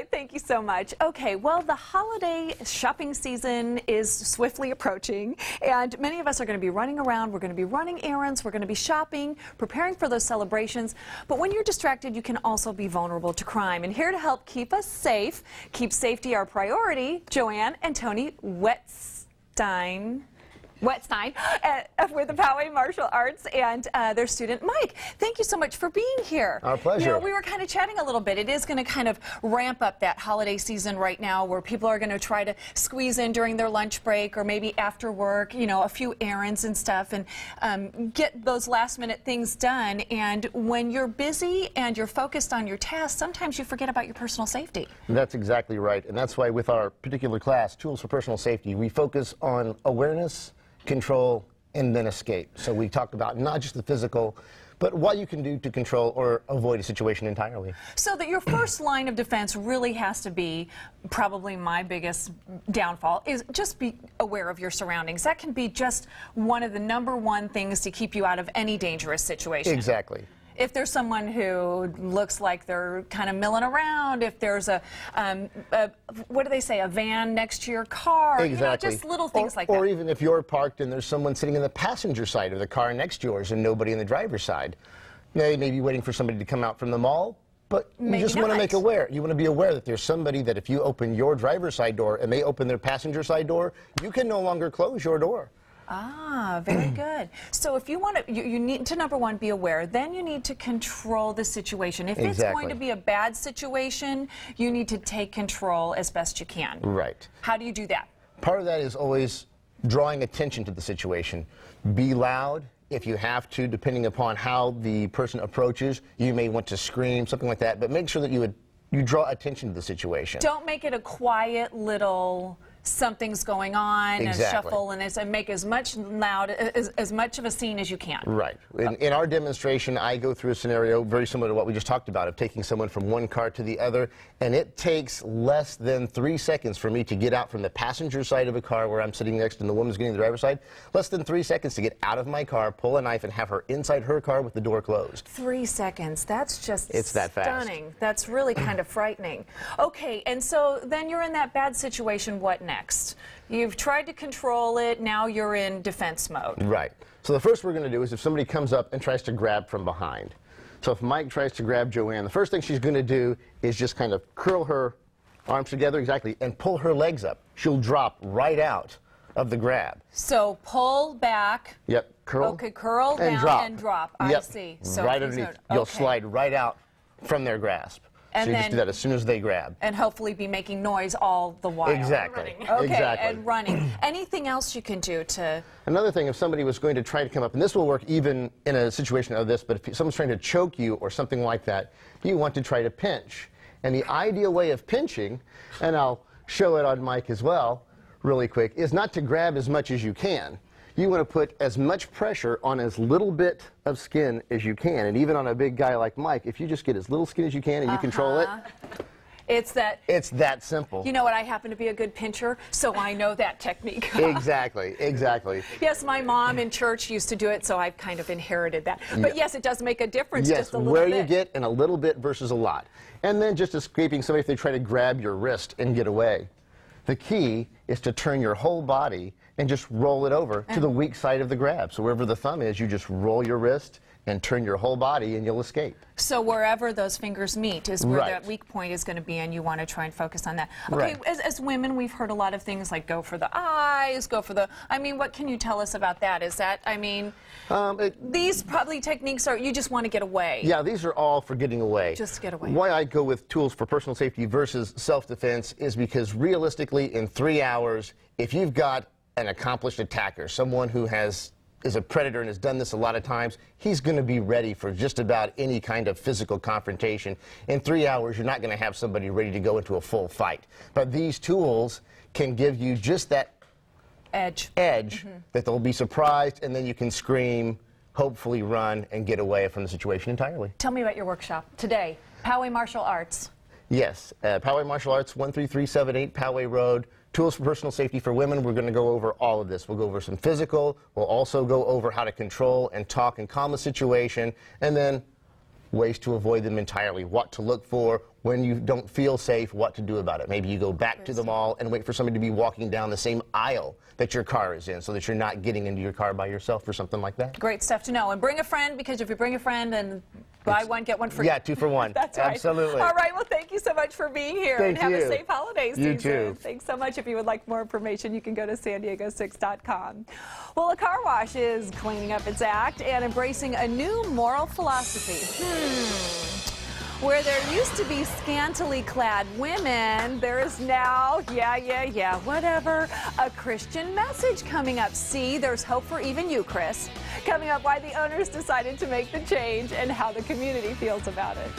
right, thank you so much. Okay, well, the holiday shopping season is swiftly approaching, and many of us are going to be running around. We're going to be running errands. We're going to be shopping, preparing for those celebrations. But when you're distracted, you can also be vulnerable to crime. And here to help keep us safe, keep safety our priority, Joanne and Tony Wettstein with the Poway Martial Arts and their student Mike. Thank you so much for being here. Our pleasure. You know, we were kind of chatting a little bit. It is going to kind of ramp up that holiday season right now where people are going to try to squeeze in during their lunch break or maybe after work, you know, a few errands and stuff and get those last minute things done. And when you're busy and you're focused on your tasks, sometimes you forget about your personal safety. That's exactly right. And that's why with our particular class, Tools for Personal Safety, we focus on awareness, control, and then escape. So we talk about not just the physical, but what you can do to control or avoid a situation entirely. So that your first line of defense really has to be, probably my biggest downfall, is just be aware of your surroundings. That can be just one of the #1 things to keep you out of any dangerous situation. Exactly. If there's someone who looks like they're kind of milling around, if there's a what do they say, a van next to your car, exactly. You know, just little things like that. Or even if you're parked and there's someone sitting in the passenger side of the car next to yours and nobody in the driver's side. They may be waiting for somebody to come out from the mall, but you just want to make aware. You want to be aware that there's somebody that if you open your driver's side door and they open their passenger side door, you can no longer close your door. Ah, very good. So if you want to, you need to, #1, be aware. Then you need to control the situation. If it's going to be a bad situation, you need to take control as best you can. Right. How do you do that? Part of that is always drawing attention to the situation. Be loud if you have to, depending upon how the person approaches. You may want to scream, something like that, but make sure that you draw attention to the situation. Don't make it a quiet little something's going on, exactly. And shuffle, and make as much loud, as much of a scene as you can. Right. In our demonstration, I go through a scenario very similar to what we just talked about, of taking someone from one car to the other, and it takes less than 3 seconds for me to get out from the passenger side of a car where I'm sitting next and the woman's getting the driver's side, less than 3 seconds to get out of my car, pull a knife, and have her inside her car with the door closed. 3 seconds. That's just it's that fast. Stunning. That's really kind of frightening. Okay, and so then you're in that bad situation. What next? You've tried to control it. Now you're in defense mode. Right. So the first we're going to do is if somebody comes up and tries to grab from behind. So if Mike tries to grab Joanne, the first thing she's going to do is just kind of curl her arms together, exactly, and pull her legs up. She'll drop right out of the grab. So pull back. Yep. Curl. Okay, curl and down drop. and drop. Yep. I see. So right underneath. You'll slide right out from their grasp. And so you just do that as soon as they grab. And hopefully be making noise all the while. Exactly. Okay, exactly. and running. Anything else you can do to... Another thing, if somebody was going to try to come up, and this will work even in a situation of this, but if someone's trying to choke you or something like that, you want to try to pinch. And the ideal way of pinching, and I'll show it on Mike as well, really quick, is not to grab as much as you can. You want to put as much pressure on as little bit of skin as you can. And even on a big guy like Mike, if you just get as little skin as you can and you control it, it's that simple. You know what? I happen to be a good pincher, so I know that technique. Exactly, exactly. Yes, my mom in church used to do it, so I've kind of inherited that. But yes, it does make a difference, just a little bit. Yes, where you get and a little bit versus a lot. And then just escaping somebody if they try to grab your wrist and get away. The key is to turn your whole body and just roll it over to the weak side of the grab. So wherever the thumb is, you just roll your wrist and turn your whole body and you'll escape. So wherever those fingers meet is where that weak point is going to be, and you want to try and focus on that. Okay, as women, we've heard a lot of things like go for the eyes, go for the... I mean, what can you tell us about that? Is that, I mean, these probably techniques are, you just want to get away. Yeah, these are all for getting away. Just to get away. Why I go with tools for personal safety versus self-defense is because realistically, in 3 hours, if you've got an accomplished attacker, someone who is a predator and has done this a lot of times, he's going to be ready for just about any kind of physical confrontation. In 3 hours, you're not going to have somebody ready to go into a full fight. But these tools can give you just that edge that they'll be surprised, and then you can scream, hopefully run, and get away from the situation entirely. Tell me about your workshop today. Poway Martial Arts. Yes, Poway Martial Arts, 13378 Poway Road. Tools for personal safety for women. We're going to go over all of this. We'll go over some physical. We'll also go over how to control and talk and calm a situation. And then ways to avoid them entirely, what to look for when you don't feel safe, what to do about it. Maybe you go back to the mall and wait for somebody to be walking down the same aisle that your car is in so that you're not getting into your car by yourself or something like that. Great stuff to know. And bring a friend, because if you bring a friend and buy one, get one free. Yeah, 2 for 1. That's right. Absolutely. All right, well, thank you so much for being here. Thank and have you. a safe holiday season. You too. Thanks so much. If you would like more information, you can go to san-diego6.com. Well, a car wash is cleaning up its act and embracing a new moral philosophy. Where there used to be scantily clad women, there is now, whatever, a Christian message coming up. See, there's hope for even you, Chris. Coming up, why the owners decided to make the change and how the community feels about it.